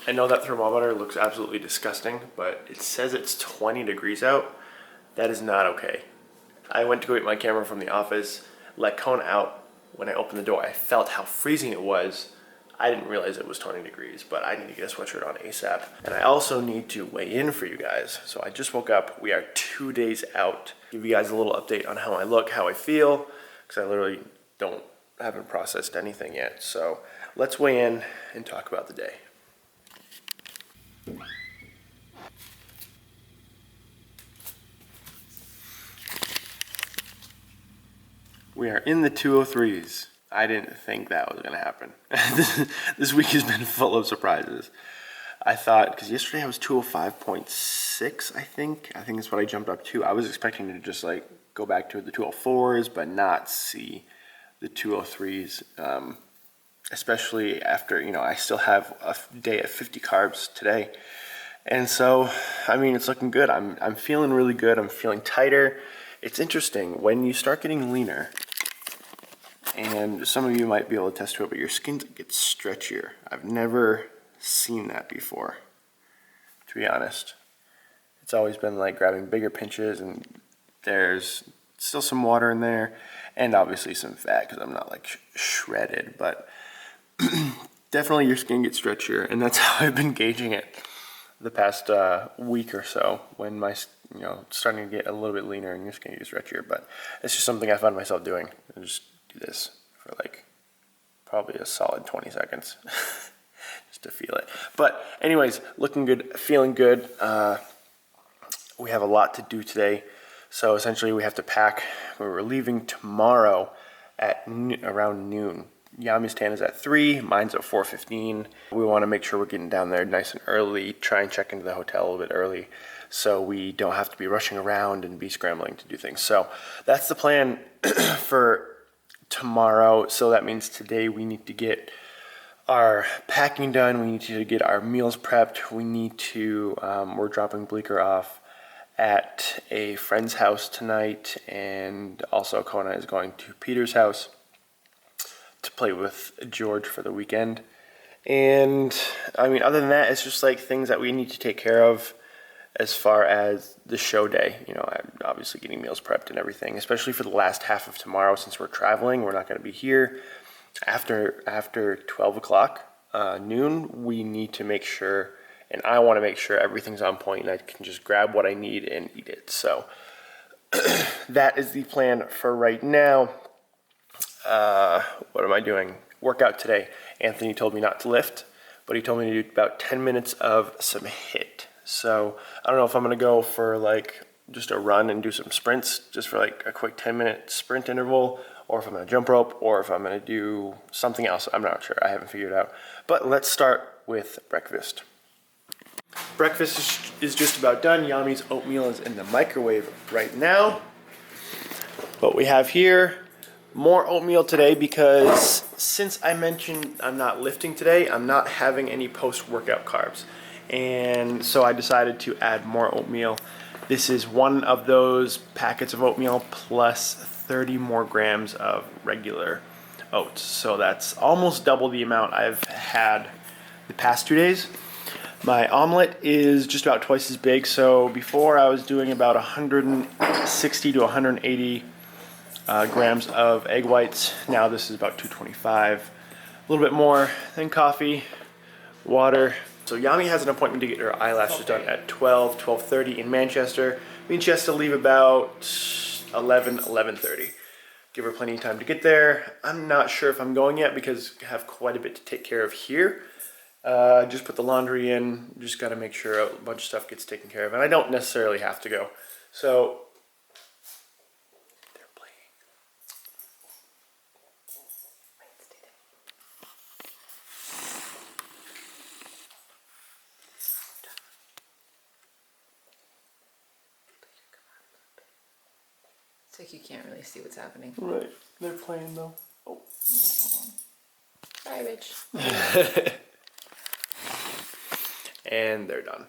I know that thermometer looks absolutely disgusting, but it says it's 20 degrees out. That is not okay. I went to go get my camera from the office, let Kona out. When I opened the door, I felt how freezing it was. I didn't realize it was 20 degrees, but I need to get a sweatshirt on ASAP. And I also need to weigh in for you guys. So I just woke up. We are 2 days out. Give you guys a little update on how I look, how I feel, because I literally haven't processed anything yet. So let's weigh in and talk about the day. We are in the 203s. I didn't think that was gonna happen. This week has been full of surprises. I thought, because yesterday I was 205.6, I think that's what I jumped up to. I was expecting to just like go back to the 204s, but not see the 203s, especially after, I still have a day at 50 carbs today. And so, I mean, it's looking good. I'm feeling really good. I'm feeling tighter. It's interesting, when you start getting leaner, and some of you might be able to attest to it, but your skin gets stretchier. I've never seen that before, to be honest. It's always been like grabbing bigger pinches, and there's still some water in there, and obviously some fat because I'm not like shredded, but definitely your skin gets stretchier, and that's how I've been gauging it the past week or so, when my, starting to get a little bit leaner and your skin gets stretchier. But it's just something I found myself doing. I just do this for like probably a solid 20 seconds just to feel it. But anyways, looking good, feeling good. We have a lot to do today. So essentially we have to pack. We're leaving tomorrow at around noon. Yami's tan is at 3, mine's at 4:15. We want to make sure we're getting down there nice and early, try and check into the hotel a little bit early so we don't have to be rushing around and be scrambling to do things. So that's the plan for tomorrow. So that means today we need to get our packing done, we need to get our meals prepped, we need to, we're dropping Bleecker off at a friend's house tonight, and also Kona is going to Peter's house to play with George for the weekend. And I mean, other than that, it's just like things that we need to take care of as far as the show day. I'm obviously getting meals prepped and everything, especially for the last half of tomorrow. Since we're traveling, we're not going to be here after 12 o'clock noon. We need to make sure, and I want to make sure everything's on point and I can just grab what I need and eat it. So that is the plan for right now. What am I doing? Workout today. Anthony told me not to lift, but he told me to do about 10 minutes of some HIIT. So I don't know if I'm gonna go for like just a run and do some sprints, just for like a quick 10-minute sprint interval, or if I'm gonna jump rope, or if I'm gonna do something else. I'm not sure. I haven't figured it out. But let's start with breakfast. Breakfast is just about done. Yami's oatmeal is in the microwave right now. What we have here, more oatmeal today, because since I mentioned I'm not lifting today, I'm not having any post-workout carbs. And so I decided to add more oatmeal. This is one of those packets of oatmeal plus 30 more grams of regular oats. So that's almost double the amount I've had the past 2 days. My omelet is just about twice as big. So before I was doing about 160 to 180 grams of egg whites. Now this is about 225, a little bit more than coffee, water. So Yami has an appointment to get her eyelashes done at 12:30 in Manchester. Means she has to leave about 11:30. Give her plenty of time to get there. I'm not sure if I'm going yet because I have quite a bit to take care of here. Just put the laundry in, just got to make sure a bunch of stuff gets taken care of, and I don't necessarily have to go. So it's like you can't really see what's happening. right, they're playing though. Oh. Bye, Rich. And they're done.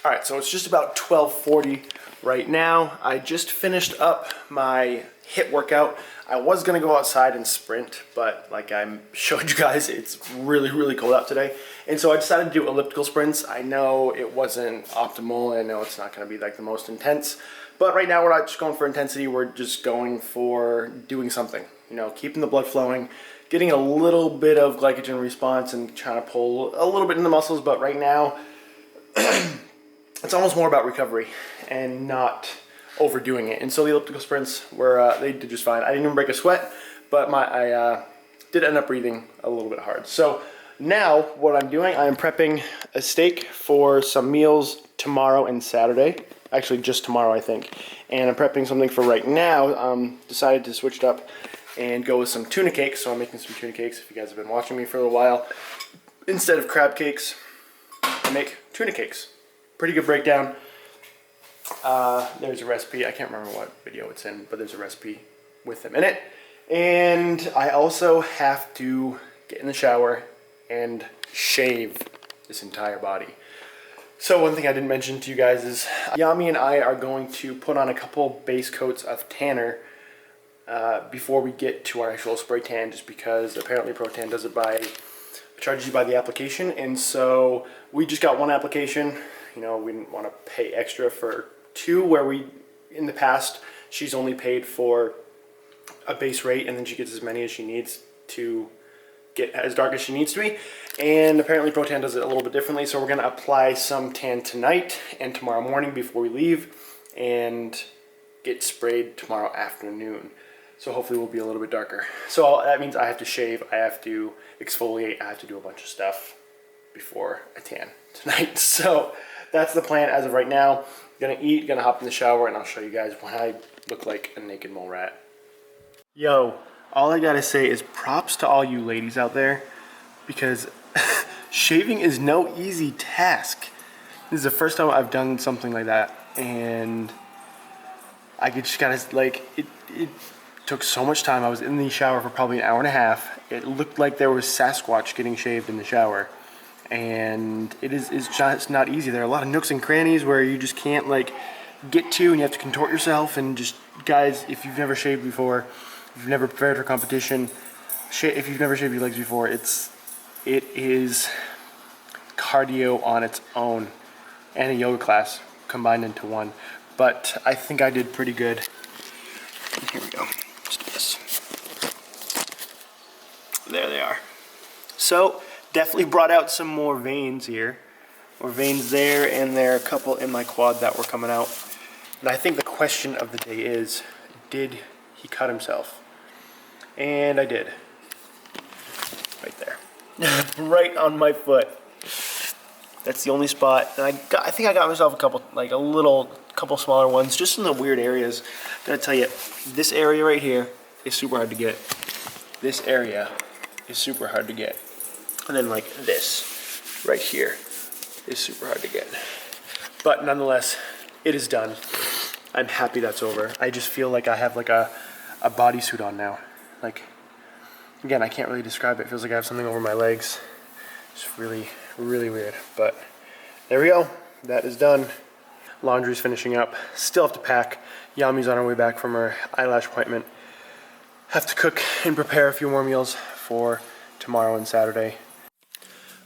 All right, so it's just about 12:40. right now. I just finished up my HIIT workout. I was gonna go outside and sprint, but like I showed you guys, it's really cold out today. And so I decided to do elliptical sprints. I know it wasn't optimal, and I know it's not gonna be like the most intense, but right now we're not just going for intensity, we're just going for doing something. You know, keeping the blood flowing, getting a little bit of glycogen response and trying to pull a little bit in the muscles, but right now, it's almost more about recovery and not overdoing it. And so the elliptical sprints were, they did just fine. I didn't even break a sweat, but I did end up breathing a little bit hard. So now what I'm doing, I am prepping a steak for some meals tomorrow and Saturday. Actually, just tomorrow, I think. And I'm prepping something for right now. Decided to switch it up and go with some tuna cakes. So I'm making some tuna cakes. If you guys have been watching me for a little while, instead of crab cakes, I make tuna cakes. Pretty good breakdown. There's a recipe. I can't remember what video it's in, but there's a recipe with them in it. And I also have to get in the shower and shave this entire body. So one thing I didn't mention to you guys is Yami and I are going to put on a couple base coats of tanner before we get to our actual spray tan, just because apparently Pro-Tan does it charges you by the application. And so we just got one application. You know, we didn't want to pay extra for two, where in the past, she's only paid for a base rate and then she gets as many as she needs to get as dark as she needs to be. And apparently Pro-Tan does it a little bit differently. So we're going to apply some tan tonight and tomorrow morning before we leave, and get sprayed tomorrow afternoon. So hopefully we'll be a little bit darker. So that means I have to shave, I have to exfoliate, I have to do a bunch of stuff before I tan tonight. So that's the plan as of right now. Gonna eat, gonna hop in the shower, and I'll show you guys when I look like a naked mole rat. Yo, all I gotta say is props to all you ladies out there, because shaving is no easy task. This is the first time I've done something like that, and I just gotta, like, it took so much time. I was in the shower for probably an hour and a half. It looked like there was Sasquatch getting shaved in the shower. And it's just not easy. There are a lot of nooks and crannies where you just can't like get to, and you have to contort yourself. And just, guys, if you've never shaved before, if you've never prepared for competition, if you've never shaved your legs before, it is cardio on its own, and a yoga class combined into one. But I think I did pretty good. Here we go. Let's do this. There they are. So definitely brought out some more veins here. More veins there, and there are a couple in my quad that were coming out. And I think the question of the day is, did he cut himself? And I did. Right there. Right on my foot. That's the only spot. And I think I got myself a couple smaller ones, just in the weird areas. I'm gonna tell you, this area right here is super hard to get. This area is super hard to get. And then like this right here is super hard to get. But nonetheless, it is done. I'm happy that's over. I just feel like I have like a bodysuit on now. Like, again, I can't really describe it. It feels like I have something over my legs. It's really weird. But there we go. That is done. Laundry's finishing up. Still have to pack. Yami's on her way back from her eyelash appointment. Have to cook and prepare a few more meals for tomorrow and Saturday.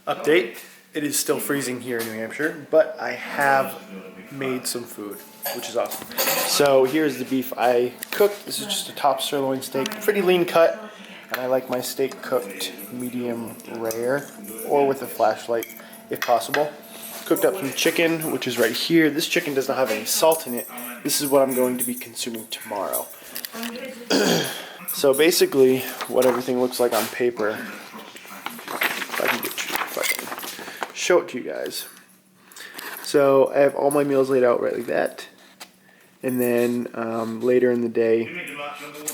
Update, it is still freezing here in New Hampshire, but I have made some food, which is awesome. So here's the beef I cooked. This is just a top sirloin steak, pretty lean cut, and I like my steak cooked medium rare, or with a flashlight if possible. Cooked up some chicken, which is right here. This chicken does not have any salt in it. This is what I'm going to be consuming tomorrow. So basically, what everything looks like on paper, if I can show it to you guys. So I have all my meals laid out right like that. And then later in the day,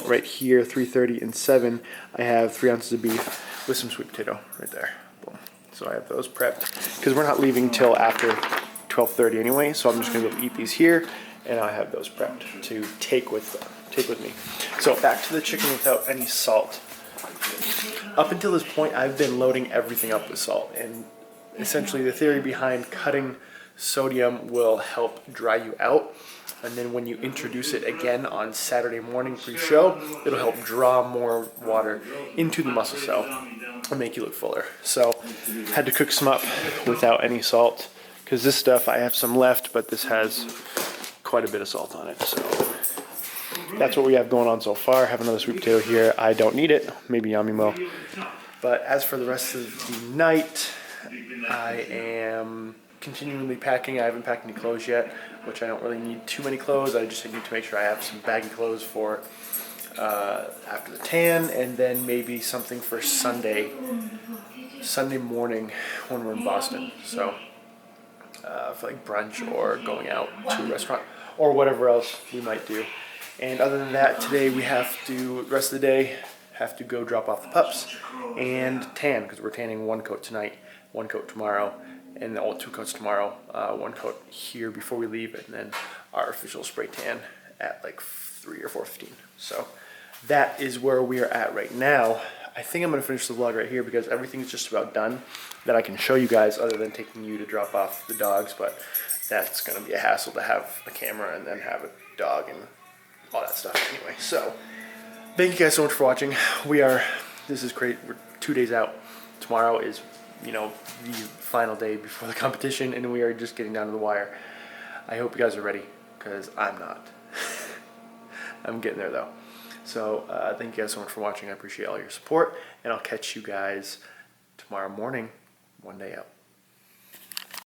right here, 3:30 and 7, I have 3 ounces of beef with some sweet potato right there. Boom. So I have those prepped, because we're not leaving till after 12:30 anyway. So I'm just gonna go eat these here, and I have those prepped to take with me. So back to the chicken without any salt. Up until this point, I've been loading everything up with salt, and essentially the theory behind cutting sodium will help dry you out. And then when you introduce it again on Saturday morning pre-show, it'll help draw more water into the muscle cell and make you look fuller. So had to cook some up without any salt, because this stuff, I have some left, but this has quite a bit of salt on it. So that's what we have going on so far. Have another sweet potato here. I don't need it. Maybe Yami will. But as for the rest of the night, I am continually packing. I haven't packed any clothes yet, which I don't really need too many clothes. I just need to make sure I have some baggy clothes for after the tan, and then maybe something for Sunday morning when we're in Boston. So for like brunch or going out to a restaurant or whatever else we might do. And other than that, today we have to, the rest of the day, have to go drop off the pups and tan, because we're tanning one coat tonight, one coat tomorrow, and all 2 coats tomorrow, one coat here before we leave, and then our official spray tan at like 3 or 4:15. So that is where we are at right now. I think I'm going to finish the vlog right here because everything's just about done that I can show you guys, other than taking you to drop off the dogs, but that's going to be a hassle to have a camera and then have a dog and all that stuff anyway. So thank you guys so much for watching. This is great. We're 2 days out. Tomorrow is, the final day before the competition, and we are just getting down to the wire. I hope you guys are ready, because I'm not. I'm getting there though. So thank you guys so much for watching. I appreciate all your support, and I'll catch you guys tomorrow morning, one day out.